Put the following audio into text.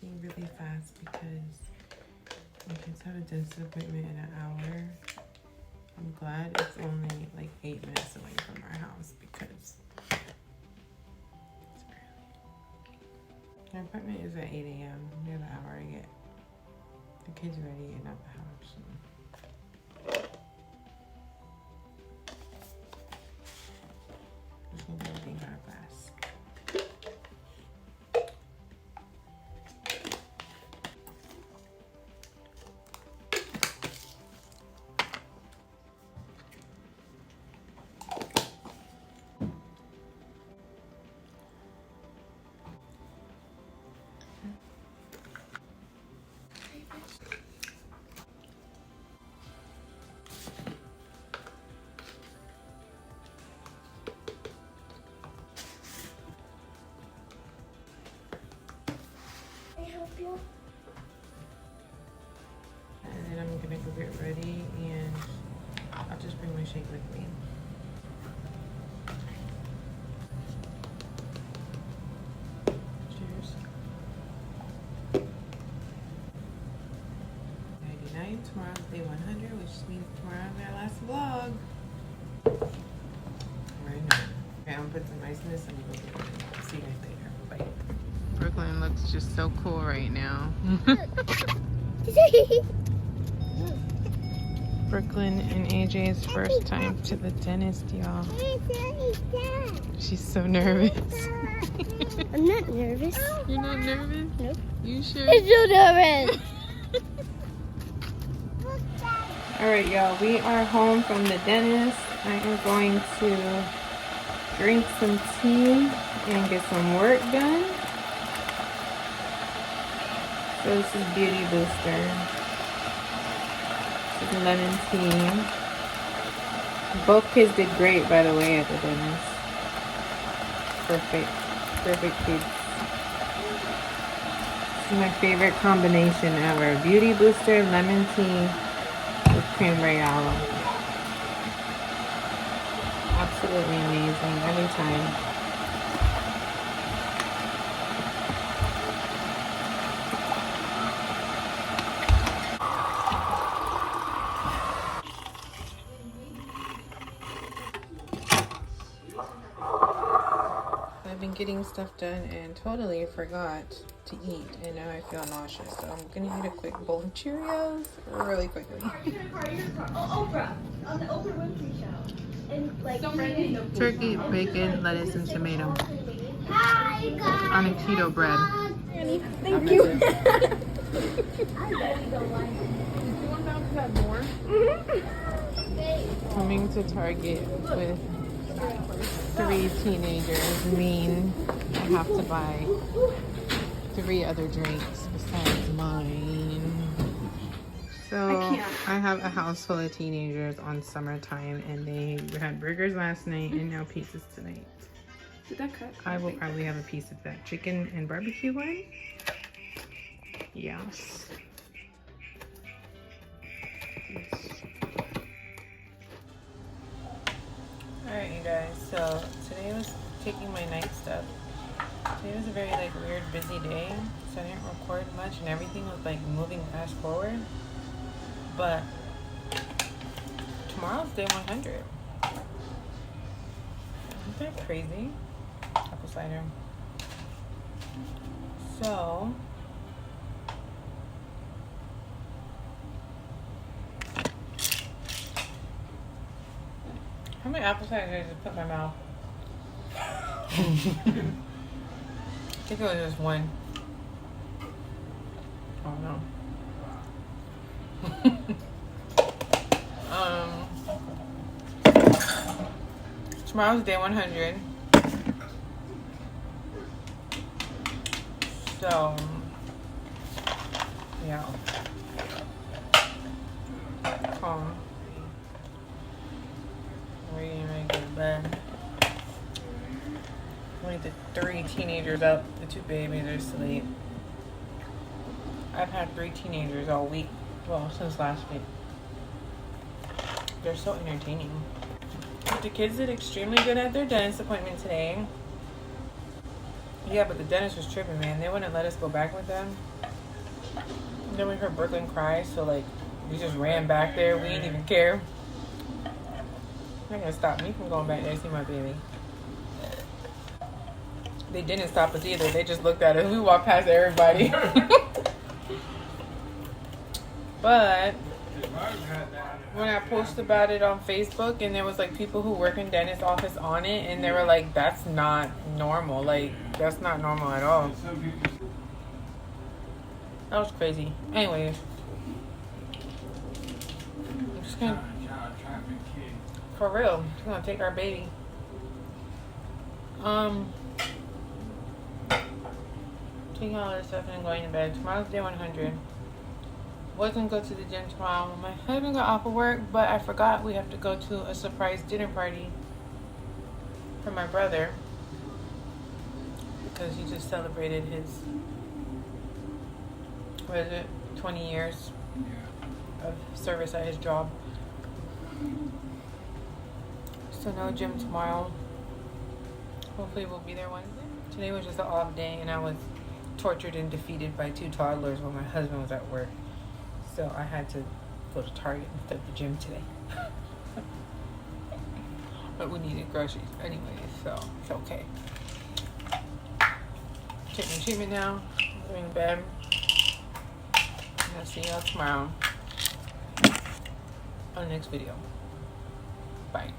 everything really fast because my kids have a dentist appointment in an hour. I'm glad it's only like 8 minutes away from our house because it's early. My appointment is at 8 a.m. We have an hour to get the kids ready and out the house. So. Just need everything kind of fast. And then I'm gonna go get ready and I'll just bring my shake with me. Cheers. 99, tomorrow's day 100, which means tomorrow is our last vlog. Right now. Okay, I'm gonna put some ice in this and we'll go get ready. See you guys later. Bye. Brooklyn looks just so cool right now. Brooklyn and AJ's first time to the dentist, y'all. She's so nervous. I'm not nervous. You're not nervous? Nope. You sure? I'm so nervous. Alright, y'all. We are home from the dentist. I am going to drink some tea and get some work done. So this is Beauty Booster. This is lemon tea. Both kids did great, by the way, at the dentist. Perfect kids. This is my favorite combination ever. Beauty Booster, lemon tea with cranberry aloe. Absolutely amazing every time. I've been getting stuff done and totally forgot to eat, and now I feel nauseous. So I'm gonna eat a quick bowl of Cheerios really quickly. Oprah on the Oprah Winfrey Show, and like Turkey, bacon, lettuce, and tomato Hi guys. on a keto bread. Thank you. Coming to Target with 3 teenagers mean I have to buy 3 other drinks besides mine. So I have a house full of teenagers on summertime, and they had burgers last night and now pizzas tonight. Did that cut? I will probably have a piece of that chicken and barbecue one. Yes. Alright, you guys, so today was taking my night stuff. Today was a very weird busy day, so I didn't record much and everything was moving fast forward. But tomorrow's day 100. Isn't that crazy? Apple cider. So how many apple cider did I just put in my mouth? I think it was just one. Oh no. Tomorrow's day 100. So yeah. We're getting ready to go to bed. Only the 3 teenagers up. The 2 babies are asleep. I've had 3 teenagers all week. Well, since last week. They're so entertaining. The kids did extremely good at their dentist appointment today. Yeah, but the dentist was tripping, man. They wouldn't let us go back with them. And then we heard Brooklyn cry, so like we just ran back there. We didn't even care. They're gonna stop me from going back there to see my baby. They didn't stop us either. They just looked at us. We walked past everybody. But when I posted about it on Facebook, and there was like people who work in dentist office on it, and they were like, that's not normal. Like, that's not normal at all. That was crazy. Anyways, I'm just gonna, for real, just gonna take our baby. Taking all this stuff and going to bed. Tomorrow's day 100. Wasn't go to the gym tomorrow. My husband got off of work, but I forgot we have to go to a surprise dinner party for my brother because he just celebrated his, what is it, 20 years of service at his job. So no gym tomorrow. Hopefully we'll be there Wednesday. Today was just an off day, and I was tortured and defeated by 2 toddlers while my husband was at work. So I had to go to Target instead of the gym today. But we needed groceries anyway, so it's okay. Taking treatment now. I'm going to bed. I'll see y'all tomorrow on the next video. Bye.